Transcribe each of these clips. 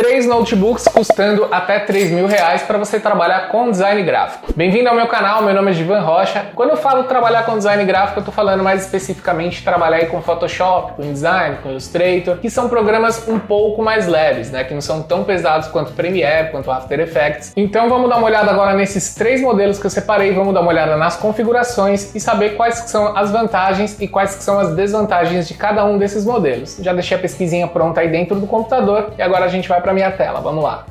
3 notebooks custando até R$3.000 para você trabalhar com design gráfico. Bem-vindo ao meu canal, meu nome é Givan Rocha. Quando eu falo trabalhar com design gráfico, eu estou falando mais especificamente de trabalhar aí com Photoshop, com InDesign, com Illustrator, que são programas um pouco mais leves, né? Que não são tão pesados quanto Premiere, quanto After Effects. Então vamos dar uma olhada agora nesses 3 modelos que eu separei, vamos dar uma olhada nas configurações e saber quais que são as vantagens e quais que são as desvantagens de cada um desses modelos. Já deixei a pesquisinha pronta aí dentro do computador e agora a gente vai para minha tela, vamos lá.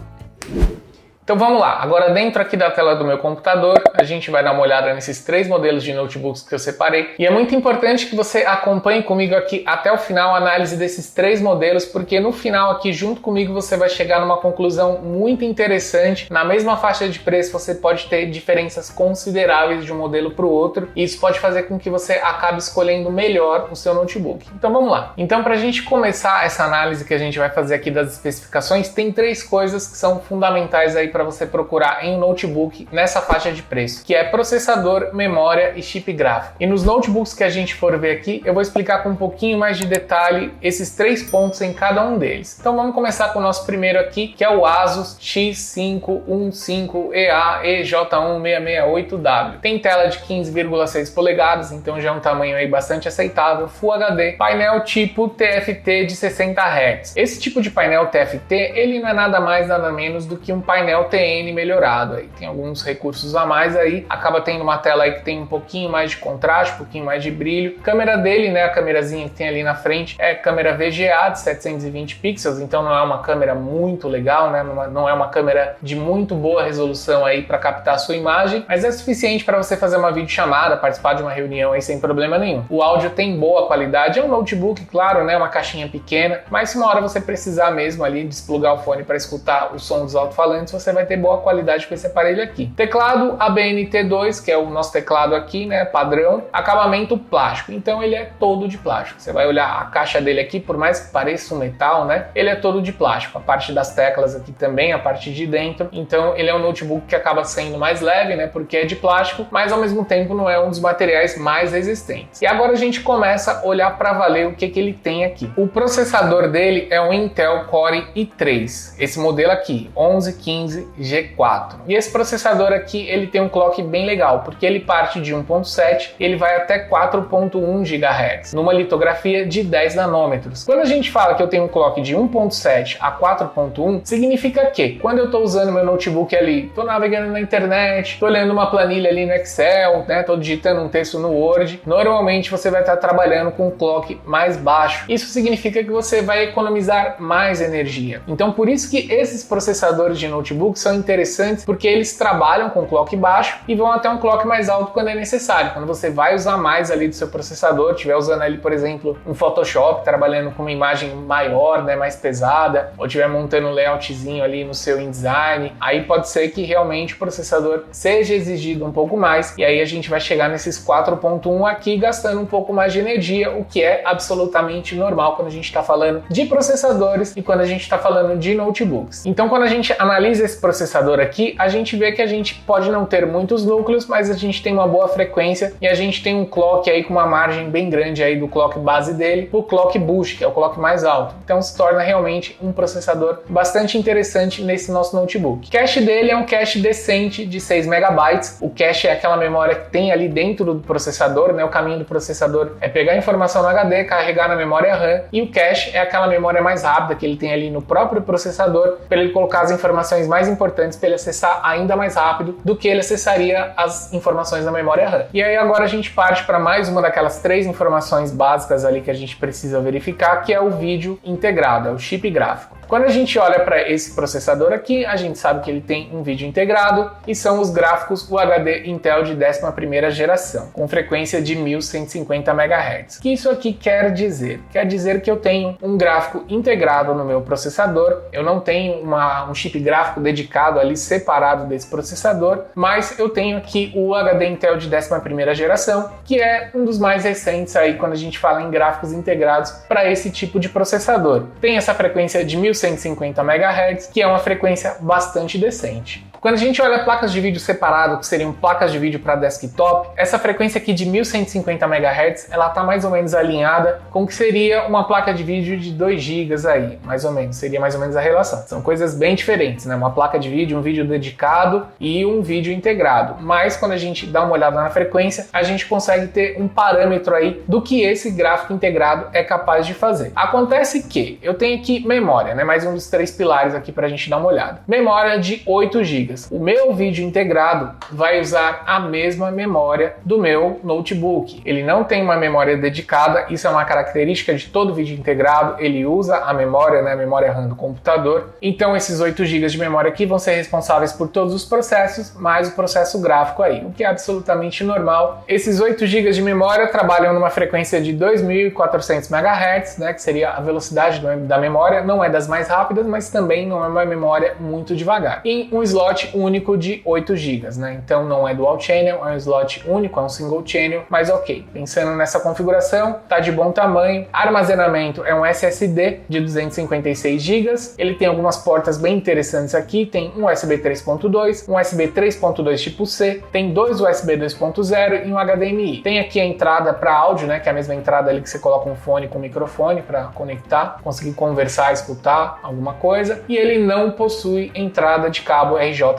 Então vamos lá, agora dentro aqui da tela do meu computador, a gente vai dar uma olhada nesses 3 modelos de notebooks que eu separei. E é muito importante que você acompanhe comigo aqui até o final a análise desses 3 modelos, porque no final aqui junto comigo você vai chegar numa conclusão muito interessante. Na mesma faixa de preço você pode ter diferenças consideráveis de um modelo para o outro, e isso pode fazer com que você acabe escolhendo melhor o seu notebook. Então vamos lá. Então para a gente começar essa análise que a gente vai fazer aqui das especificações, tem 3 coisas que são fundamentais aí para você procurar em um notebook nessa faixa de preço, que é processador, memória e chip gráfico. E nos notebooks que a gente for ver aqui, eu vou explicar com um pouquinho mais de detalhe esses 3 pontos em cada um deles. Então vamos começar com o nosso primeiro aqui, que é o Asus X515EA EJ1668W. Tem tela de 15,6 polegadas, então já é um tamanho aí bastante aceitável, Full HD, painel tipo TFT de 60 Hz. Esse tipo de painel TFT, ele não é nada mais nada menos do que um painel TN melhorado, aí tem alguns recursos a mais aí, acaba tendo uma tela aí que tem um pouquinho mais de contraste, um pouquinho mais de brilho. Câmera dele, né, a câmerazinha que tem ali na frente é câmera VGA de 720 pixels, então não é uma câmera muito legal, né, não é uma câmera de muito boa resolução aí para captar a sua imagem, mas é suficiente para você fazer uma videochamada, participar de uma reunião aí sem problema nenhum. O áudio tem boa qualidade, é um notebook, claro, né, uma caixinha pequena, mas se uma hora você precisar mesmo ali desplugar o fone para escutar o som dos alto-falantes, você vai ter boa qualidade com esse aparelho aqui. Teclado ABNT2, que é o nosso teclado aqui, né, padrão, acabamento plástico, então ele é todo de plástico. Você vai olhar a caixa dele aqui, por mais que pareça um metal, né, ele é todo de plástico. A parte das teclas aqui também, a parte de dentro, então ele é um notebook que acaba sendo mais leve, né, porque é de plástico, mas ao mesmo tempo não é um dos materiais mais resistentes. E agora a gente começa a olhar para valer o que ele tem aqui. O processador dele é um Intel Core i3, esse modelo aqui, 1115G4. E esse processador aqui, ele tem um clock bem legal, porque ele parte de 1.7, ele vai até 4.1 GHz, numa litografia de 10 nanômetros. Quando a gente fala que eu tenho um clock de 1.7 a 4.1, significa que quando eu estou usando meu notebook ali, estou navegando na internet, estou olhando uma planilha ali no Excel, né, estou digitando um texto no Word, normalmente você vai estar trabalhando com um clock mais baixo. Isso significa que você vai economizar mais energia. Então por isso que esses processadores de notebook são interessantes, porque eles trabalham com clock baixo e vão até um clock mais alto quando é necessário. Quando você vai usar mais ali do seu processador, estiver usando ali, por exemplo, um Photoshop, trabalhando com uma imagem maior, né, mais pesada, ou estiver montando um layoutzinho ali no seu InDesign, aí pode ser que realmente o processador seja exigido um pouco mais, e aí a gente vai chegar nesses 4.1 aqui gastando um pouco mais de energia, o que é absolutamente normal quando a gente está falando de processadores e quando a gente está falando de notebooks. Então quando a gente analisa esse processador aqui, a gente vê que a gente pode não ter muitos núcleos, mas a gente tem uma boa frequência e a gente tem um clock aí com uma margem bem grande aí do clock base dele, o clock boost, que é o clock mais alto. Então se torna realmente um processador bastante interessante nesse nosso notebook. O cache dele é um cache decente de 6 MB. O cache é aquela memória que tem ali dentro do processador, né? O caminho do processador é pegar a informação no HD, carregar na memória RAM, e o cache é aquela memória mais rápida que ele tem ali no próprio processador para ele colocar as informações mais importantes para ele acessar ainda mais rápido do que ele acessaria as informações na memória RAM. E aí agora a gente parte para mais uma daquelas 3 informações básicas ali que a gente precisa verificar, que é o vídeo integrado, é o chip gráfico. Quando a gente olha para esse processador aqui, a gente sabe que ele tem um vídeo integrado e são os gráficos UHD Intel de 11ª geração, com frequência de 1150 MHz. O que isso aqui quer dizer? Quer dizer que eu tenho um gráfico integrado no meu processador, eu não tenho um chip gráfico dedicado ali, separado desse processador, mas eu tenho aqui o UHD Intel de 11ª geração, que é um dos mais recentes aí quando a gente fala em gráficos integrados para esse tipo de processador. Tem essa frequência de 1150 MHz, que é uma frequência bastante decente. Quando a gente olha placas de vídeo separado, que seriam placas de vídeo para desktop, essa frequência aqui de 1150 MHz, ela está mais ou menos alinhada com o que seria uma placa de vídeo de 2 GB aí, mais ou menos, seria mais ou menos a relação. São coisas bem diferentes, né? Uma placa de vídeo, um vídeo dedicado e um vídeo integrado. Mas quando a gente dá uma olhada na frequência, a gente consegue ter um parâmetro aí do que esse gráfico integrado é capaz de fazer. Acontece que eu tenho aqui memória, né? Mais um dos 3 pilares aqui para a gente dar uma olhada. Memória de 8 GB. O meu vídeo integrado vai usar a mesma memória do meu notebook. Ele não tem uma memória dedicada, isso é uma característica de todo vídeo integrado, ele usa a memória, né? A memória RAM do computador. Então esses 8 GB de memória aqui vão ser responsáveis por todos os processos, mais o processo gráfico aí, o que é absolutamente normal. Esses 8 GB de memória trabalham numa frequência de 2400 MHz, né, que seria a velocidade da memória, não é das mais rápidas, mas também não é uma memória muito devagar. Em um slot único de 8 GB, né? Então não é dual channel, é um slot único, é um single channel, mas ok. Pensando nessa configuração, tá de bom tamanho. Armazenamento é um SSD de 256 GB. Ele tem algumas portas bem interessantes aqui, tem um USB 3.2, um USB 3.2 tipo C, tem 2 USB 2.0 e um HDMI. Tem aqui a entrada para áudio, né, que é a mesma entrada ali que você coloca um fone com microfone para conectar, conseguir conversar, escutar alguma coisa. E ele não possui entrada de cabo RJ45,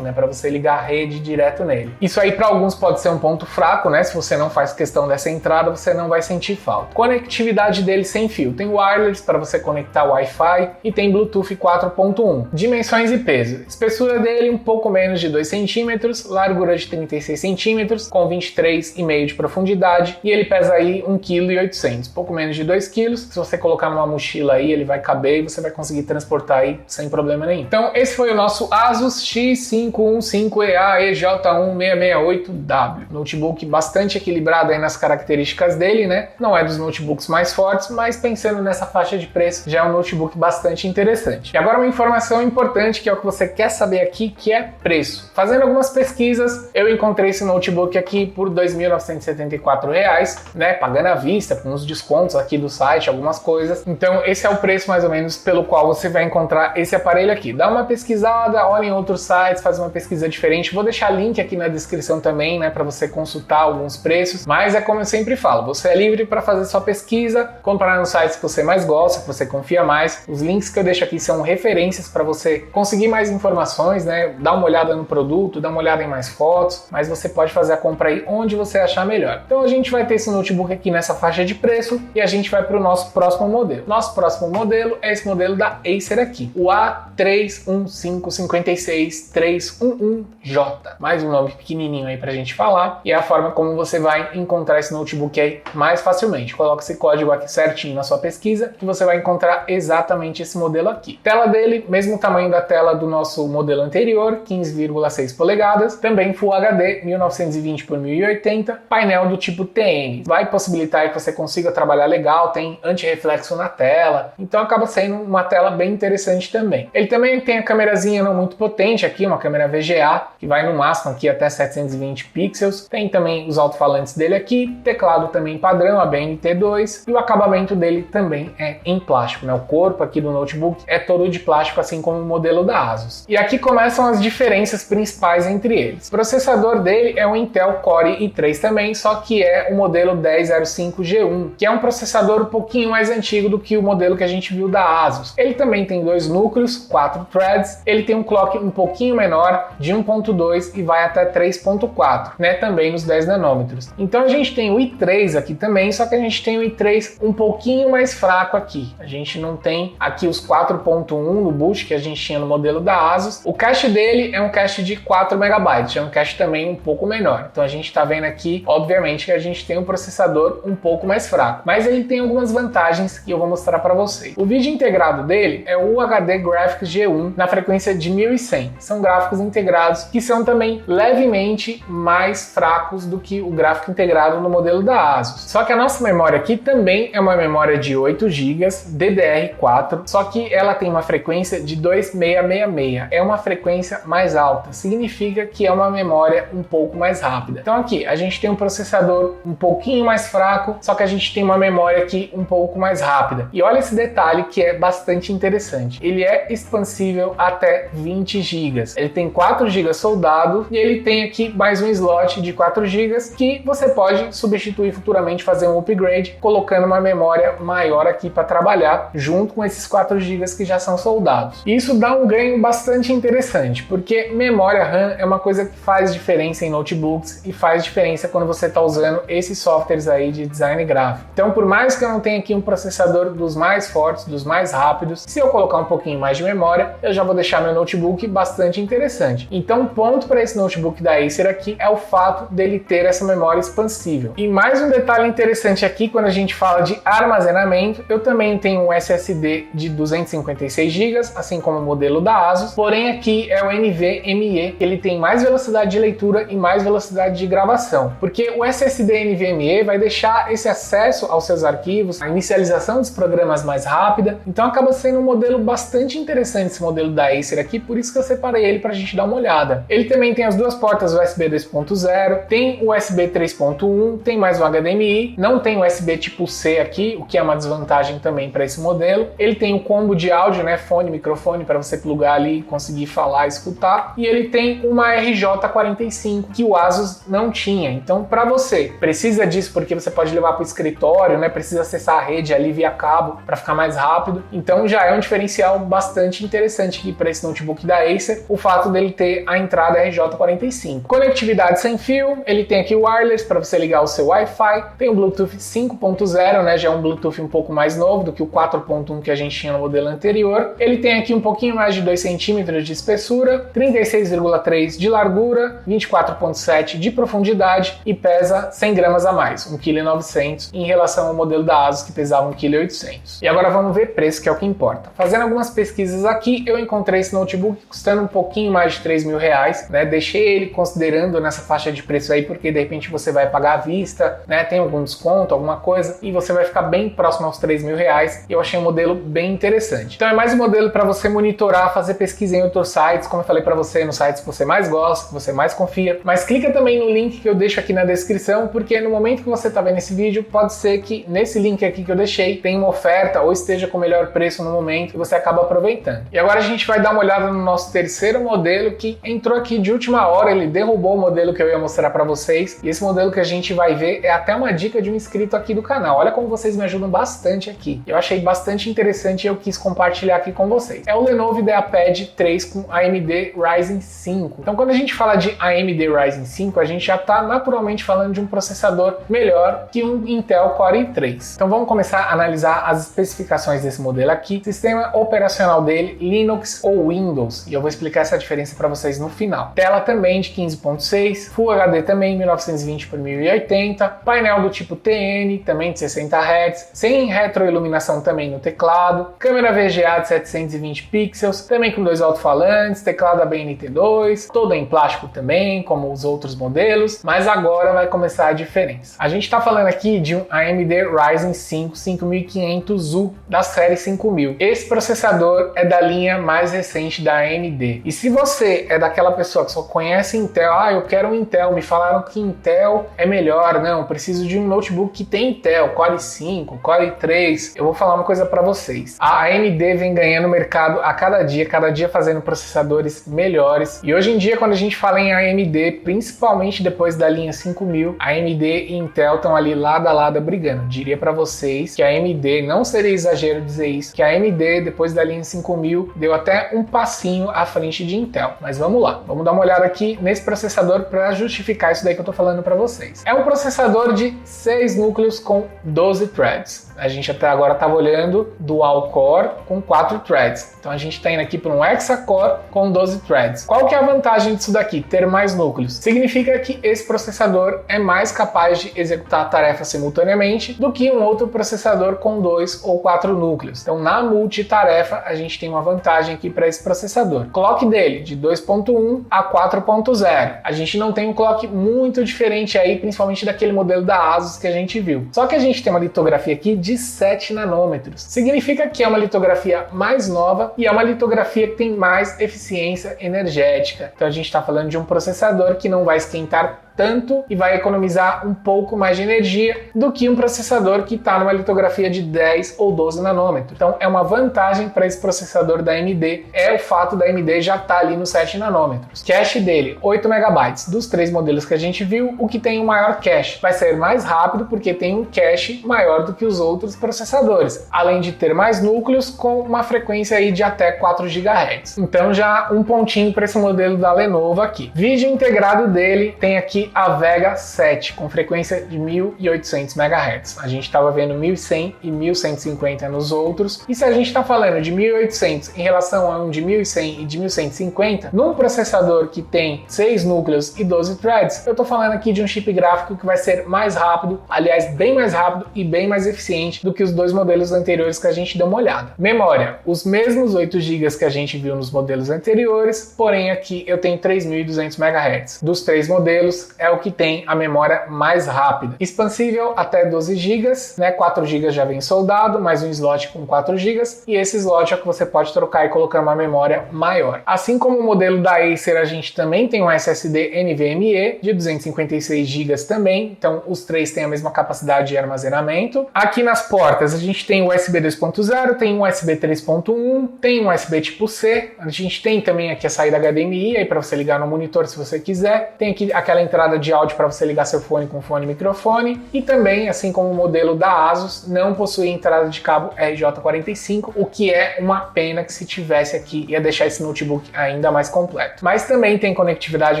né, para você ligar a rede direto nele. Isso aí para alguns pode ser um ponto fraco, né? Se você não faz questão dessa entrada, você não vai sentir falta. Conectividade dele sem fio. Tem wireless para você conectar Wi-Fi e tem Bluetooth 4.1. Dimensões e peso. Espessura dele um pouco menos de 2 cm, largura de 36 cm, com 23,5 de profundidade, e ele pesa aí 1,8 kg, pouco menos de 2 kg. Se você colocar numa mochila aí, ele vai caber e você vai conseguir transportar aí sem problema nenhum. Então esse foi o nosso Asus X515EA EJ1668W. Notebook bastante equilibrado aí nas características dele, né? Não é dos notebooks mais fortes, mas pensando nessa faixa de preço, já é um notebook bastante interessante. E agora uma informação importante, que é o que você quer saber aqui, que é preço. Fazendo algumas pesquisas, eu encontrei esse notebook aqui por R$ 2.974, né? Pagando à vista, com uns descontos aqui do site, algumas coisas. Então esse é o preço mais ou menos pelo qual você vai encontrar esse aparelho aqui. Dá uma pesquisada, olha em outros sites, faz uma pesquisa diferente. Vou deixar link aqui na descrição também, né, para você consultar alguns preços. Mas é como eu sempre falo, você é livre para fazer sua pesquisa, comprar nos sites que você mais gosta, que você confia mais. Os links que eu deixo aqui são referências para você conseguir mais informações, né? Dar uma olhada no produto, dar uma olhada em mais fotos, mas você pode fazer a compra aí onde você achar melhor. Então a gente vai ter esse notebook aqui nessa faixa de preço e a gente vai para o nosso próximo modelo. Nosso próximo modelo é esse modelo da Acer aqui, o A31556-311J. Mais um nome pequenininho aí pra gente falar, e é a forma como você vai encontrar esse notebook aí mais facilmente. Coloca esse código aqui certinho na sua pesquisa que você vai encontrar exatamente esse modelo aqui. Tela dele, mesmo tamanho da tela do nosso modelo anterior, 15,6 polegadas, também Full HD 1920 por 1080, painel do tipo TN. Vai possibilitar que você consiga trabalhar legal, tem anti-reflexo na tela, então acaba sendo uma tela bem interessante também. Ele também tem a câmerazinha não muito potente aqui, uma câmera VGA, que vai no máximo aqui até 720 pixels. Tem também os alto-falantes dele aqui, teclado também padrão, ABNT2, e o acabamento dele também é em plástico, né? O corpo aqui do notebook é todo de plástico, assim como o modelo da Asus. E aqui começam as diferenças principais entre eles. O processador dele é um Intel Core i3 também, só que é o modelo 1005G1, que é um processador um pouquinho mais antigo do que o modelo que a gente viu da Asus. Ele também tem 2 núcleos, 4 threads, ele tem um clock um pouquinho menor, de 1.2 e vai até 3.4, né? Também nos 10 nanômetros. Então a gente tem o i3 aqui também, só que a gente tem o i3 um pouquinho mais fraco aqui. A gente não tem aqui os 4.1 no boot que a gente tinha no modelo da Asus. O cache dele é um cache de 4 MB, é um cache também um pouco menor. Então a gente está vendo aqui, obviamente, que a gente tem um processador um pouco mais fraco, mas ele tem algumas vantagens que eu vou mostrar para vocês. O vídeo integrado dele é o UHD Graphics G1 na frequência de 1100. São gráficos integrados que são também levemente mais fracos do que o gráfico integrado no modelo da Asus. Só que a nossa memória aqui também é uma memória de 8 GB DDR4, só que ela tem uma frequência de 2666. É uma frequência mais alta, significa que é uma memória um pouco mais rápida. Então aqui a gente tem um processador um pouquinho mais fraco, só que a gente tem uma memória aqui um pouco mais rápida. E olha esse detalhe que é bastante interessante. Ele é expansível até 20 20 GB. Ele tem 4 GB soldado e ele tem aqui mais um slot de 4 GB que você pode substituir futuramente, fazer um upgrade, colocando uma memória maior aqui para trabalhar junto com esses 4 GB que já são soldados. E isso dá um ganho bastante interessante, porque memória RAM é uma coisa que faz diferença em notebooks e faz diferença quando você está usando esses softwares aí de design gráfico. Então, por mais que eu não tenha aqui um processador dos mais fortes, dos mais rápidos, se eu colocar um pouquinho mais de memória, eu já vou deixar meu notebook bastante interessante. Então, um ponto para esse notebook da Acer aqui é o fato dele ter essa memória expansível. E mais um detalhe interessante aqui, quando a gente fala de armazenamento, eu também tenho um SSD de 256 GB, assim como o modelo da Asus, porém aqui é o NVMe, ele tem mais velocidade de leitura e mais velocidade de gravação, porque o SSD NVMe vai deixar esse acesso aos seus arquivos, a inicialização dos programas mais rápida, então acaba sendo um modelo bastante interessante esse modelo da Acer aqui, por isso que eu separei ele para a gente dar uma olhada. Ele também tem as duas portas USB 2.0, tem USB 3.1, tem mais um HDMI, não tem USB tipo C aqui, o que é uma desvantagem também para esse modelo. Ele tem o combo de áudio, né, fone, microfone, para você plugar ali e conseguir falar e escutar, e ele tem uma RJ45 que o Asus não tinha. Então, para você precisa disso porque você pode levar para o escritório, né, precisa acessar a rede ali via cabo para ficar mais rápido, então já é um diferencial bastante interessante aqui para esse notebook da Acer, o fato dele ter a entrada RJ45. Conectividade sem fio, ele tem aqui o wireless para você ligar o seu Wi-Fi, tem o Bluetooth 5.0, né, já é um Bluetooth um pouco mais novo do que o 4.1 que a gente tinha no modelo anterior. Ele tem aqui um pouquinho mais de 2 cm de espessura, 36,3 de largura, 24,7 de profundidade e pesa 100 gramas a mais, 1,9 kg em relação ao modelo da Asus que pesava 1,8 kg. E agora vamos ver preço, que é o que importa. Fazendo algumas pesquisas aqui, eu encontrei esse notebook custando um pouquinho mais de 3 mil reais, né? Deixei ele considerando nessa faixa de preço aí, porque de repente você vai pagar à vista, né? Tem algum desconto, alguma coisa, e você vai ficar bem próximo aos 3 mil reais. E eu achei um modelo bem interessante. Então é mais um modelo para você monitorar, fazer pesquisa em outros sites, como eu falei para você, nos sites que você mais gosta, que você mais confia. Mas clica também no link que eu deixo aqui na descrição, porque no momento que você está vendo esse vídeo, pode ser que nesse link aqui que eu deixei tenha uma oferta ou esteja com o melhor preço no momento e você acaba aproveitando. E agora a gente vai dar uma olhada no nosso terceiro modelo que entrou aqui de última hora, ele derrubou o modelo que eu ia mostrar para vocês. E esse modelo que a gente vai ver é até uma dica de um inscrito aqui do canal. Olha como vocês me ajudam bastante aqui. Eu achei bastante interessante e eu quis compartilhar aqui com vocês. É o Lenovo IdeaPad 3 com AMD Ryzen 5. Então quando a gente fala de AMD Ryzen 5, a gente já está naturalmente falando de um processador melhor que um Intel Core i3. Então vamos começar a analisar as especificações desse modelo aqui. Sistema operacional dele, Linux ou Windows. E eu vou explicar essa diferença para vocês no final. Tela também de 15.6, Full HD também 1920 por 1080, painel do tipo TN, também de 60 Hz, sem retroiluminação também no teclado, câmera VGA de 720 pixels, também com 2 alto-falantes, teclado ABNT2, todo em plástico também, como os outros modelos, mas agora vai começar a diferença. A gente está falando aqui de um AMD Ryzen 5 5500U da série 5000. Esse processador é da linha mais recente da AMD. E se você é daquela pessoa que só conhece Intel, eu quero um Intel, me falaram que Intel é melhor, não, preciso de um notebook que tem Intel, Core i5, Core i3, eu vou falar uma coisa para vocês. A AMD vem ganhando mercado a cada dia fazendo processadores melhores. E hoje em dia, quando a gente fala em AMD, principalmente depois da linha 5000, AMD e Intel estão ali lado a lado brigando. Diria para vocês que a AMD, não seria exagero dizer isso, que a AMD depois da linha 5000 deu até um passinho à frente de Intel. Mas vamos lá, vamos dar uma olhada aqui nesse processador para justificar isso daí que eu tô falando para vocês. É um processador de 6 núcleos com 12 threads. A gente até agora estava olhando dual core com 4 threads. Então a gente está indo aqui para um hexa-core com 12 threads. Qual que é a vantagem disso daqui? Ter mais núcleos. Significa que esse processador é mais capaz de executar tarefas simultaneamente do que um outro processador com 2 ou 4 núcleos. Então na multitarefa a gente tem uma vantagem aqui para esse processador. Clock dele de 2.1 a 4.0. A gente não tem um clock muito diferente aí, principalmente daquele modelo da Asus que a gente viu. Só que a gente tem uma litografia aqui de 7 nanômetros. Significa que é uma litografia mais nova e é uma litografia que tem mais eficiência energética. Então a gente está falando de um processador que não vai esquentar tanto e vai economizar um pouco mais de energia do que um processador que está numa litografia de 10 ou 12 nanômetros. Então é uma vantagem para esse processador da AMD, é o fato da AMD já estar ali nos 7 nanômetros. Cache dele, 8 MB. Dos 3 modelos que a gente viu, o que tem o maior cache vai ser mais rápido porque tem um cache maior do que os outros processadores, além de ter mais núcleos com uma frequência aí de até 4 GHz. Então já um pontinho para esse modelo da Lenovo aqui. Vídeo integrado dele tem aqui a Vega 7 com frequência de 1800 MHz. A gente estava vendo 1100 e 1150 nos outros. E se a gente está falando de 1800 em relação a um de 1100 e de 1150, num processador que tem 6 núcleos e 12 threads, eu estou falando aqui de um chip gráfico que vai ser mais rápido, aliás, bem mais rápido e bem mais eficiente do que os dois modelos anteriores que a gente deu uma olhada. Memória, os mesmos 8 GB que a gente viu nos modelos anteriores, porém aqui eu tenho 3200 MHz. Dos 3 modelos, é o que tem a memória mais rápida. Expansível até 12 GB, né? 4 GB já vem soldado, mais um slot com 4 GB, e esse slot é o que você pode trocar e colocar uma memória maior. Assim como o modelo da Acer, a gente também tem um SSD NVMe de 256 GB também, então os 3 têm a mesma capacidade de armazenamento. Aqui nas portas a gente tem USB 2.0, tem um USB 3.1, tem um USB tipo C, a gente tem também aqui a saída HDMI aí para você ligar no monitor se você quiser, tem aqui aquela entrada de áudio para você ligar seu fone com fone e microfone, e também, assim como o modelo da Asus, não possui entrada de cabo RJ45, o que é uma pena, que se tivesse aqui ia deixar esse notebook ainda mais completo. Mas também tem conectividade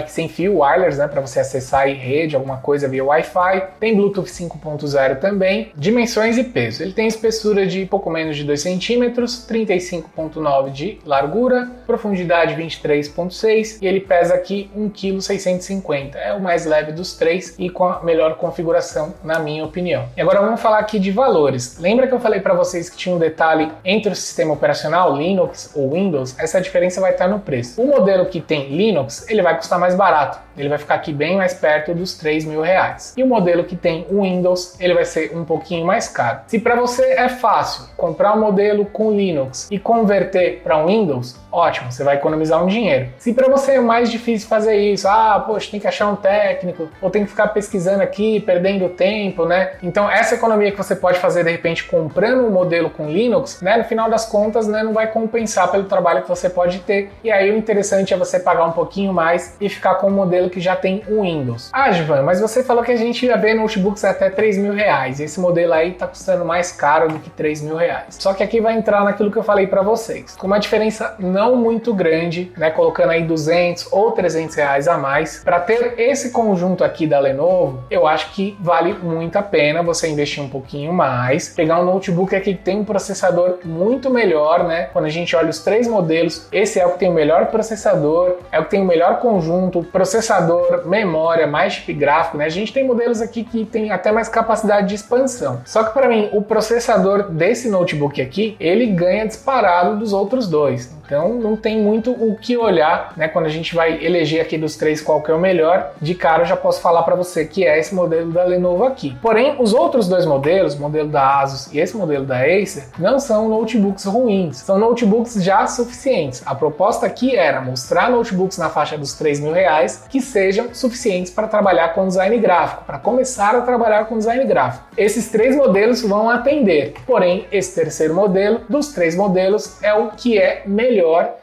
aqui sem fio, wireless, né, para você acessar aí rede, alguma coisa via Wi-Fi, tem Bluetooth 5.0 também, dimensões e peso. Ele tem espessura de pouco menos de 2 centímetros, 35.9 de largura, profundidade 23.6 e ele pesa aqui 1,650 kg. É o mais leve dos 3 e com a melhor configuração, na minha opinião. E agora vamos falar aqui de valores. Lembra que eu falei para vocês que tinha um detalhe entre o sistema operacional Linux ou Windows? Essa diferença vai estar no preço. O modelo que tem Linux, ele vai custar mais barato. Ele vai ficar aqui bem mais perto dos R$3.000. E o modelo que tem o Windows, ele vai ser um pouquinho mais caro. Se para você é fácil comprar um modelo com Linux e converter para um Windows, ótimo, você vai economizar um dinheiro. Se para você é mais difícil fazer isso, poxa, tem que achar um técnico, ou tem que ficar pesquisando aqui, perdendo tempo, né? Então essa economia que você pode fazer de repente comprando um modelo com Linux, né, no final das contas, né, não vai compensar pelo trabalho que você pode ter. E aí o interessante é você pagar um pouquinho mais e ficar com um modelo que já tem o Windows. Givan, mas você falou que a gente ia ver notebooks até R$3.000. Esse modelo aí tá custando mais caro do que R$3.000. Só que aqui vai entrar naquilo que eu falei para vocês. Com uma diferença não muito grande, né, colocando aí 200 ou 300 reais a mais, para ter esse conjunto aqui da Lenovo, eu acho que vale muito a pena você investir um pouquinho mais, pegar um notebook aqui que tem um processador muito melhor, né? Quando a gente olha os 3 modelos, esse é o que tem o melhor processador, é o que tem o melhor conjunto, processador, memória, mais chip gráfico, né? A gente tem modelos aqui que tem até mais capacidade de expansão. Só que para mim, o processador desse notebook aqui, ele ganha disparado dos outros dois. Então não tem muito o que olhar, né? Quando a gente vai eleger aqui dos 3 qual que é o melhor, de cara eu já posso falar para você que é esse modelo da Lenovo aqui. Porém, os outros 2 modelos, o modelo da Asus e esse modelo da Acer, não são notebooks ruins, são notebooks já suficientes. A proposta aqui era mostrar notebooks na faixa dos R$3.000 que sejam suficientes para trabalhar com design gráfico, para começar a trabalhar com design gráfico. Esses 3 modelos vão atender, porém esse terceiro modelo dos 3 modelos é o que é melhor,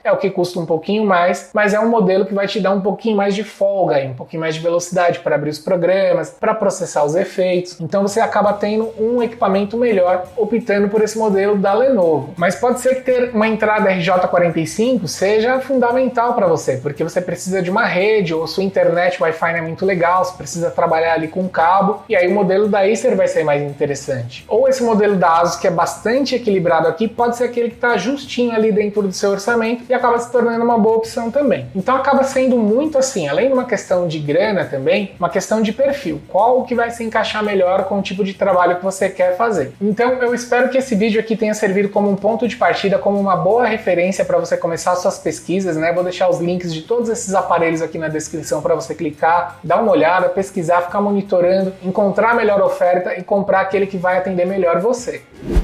é o que custa um pouquinho mais, mas é um modelo que vai te dar um pouquinho mais de folga, um pouquinho mais de velocidade para abrir os programas, para processar os efeitos. Então você acaba tendo um equipamento melhor optando por esse modelo da Lenovo. Mas pode ser que ter uma entrada RJ45 seja fundamental para você, porque você precisa de uma rede ou sua internet Wi-Fi não é muito legal, você precisa trabalhar ali com cabo, e aí o modelo da Acer vai ser mais interessante. Ou esse modelo da Asus que é bastante equilibrado aqui, pode ser aquele que está justinho ali dentro do seu orçamento e acaba se tornando uma boa opção também. Então acaba sendo muito assim, além de uma questão de grana também, uma questão de perfil. Qual que vai se encaixar melhor com o tipo de trabalho que você quer fazer. Então eu espero que esse vídeo aqui tenha servido como um ponto de partida, como uma boa referência para você começar suas pesquisas, né? Vou deixar os links de todos esses aparelhos aqui na descrição para você clicar, dar uma olhada, pesquisar, ficar monitorando, encontrar a melhor oferta e comprar aquele que vai atender melhor você.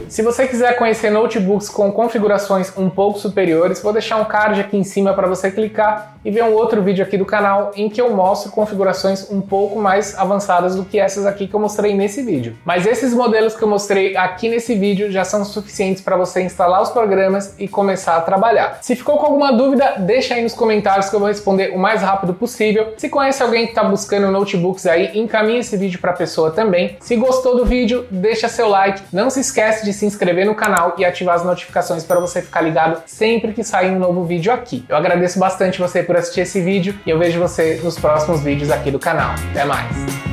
Se você quiser conhecer notebooks com configurações um pouco superiores, vou deixar um card aqui em cima para você clicar e ver um outro vídeo aqui do canal em que eu mostro configurações um pouco mais avançadas do que essas aqui que eu mostrei nesse vídeo. Mas esses modelos que eu mostrei aqui nesse vídeo já são suficientes para você instalar os programas e começar a trabalhar. Se ficou com alguma dúvida, deixa aí nos comentários que eu vou responder o mais rápido possível. Se conhece alguém que está buscando notebooks aí, encaminhe esse vídeo para a pessoa também. Se gostou do vídeo, deixa seu like. Não se esquece de se inscrever no canal e ativar as notificações para você ficar ligado sempre que sair um novo vídeo aqui. Eu agradeço bastante você por assistir esse vídeo e eu vejo você nos próximos vídeos aqui do canal. Até mais!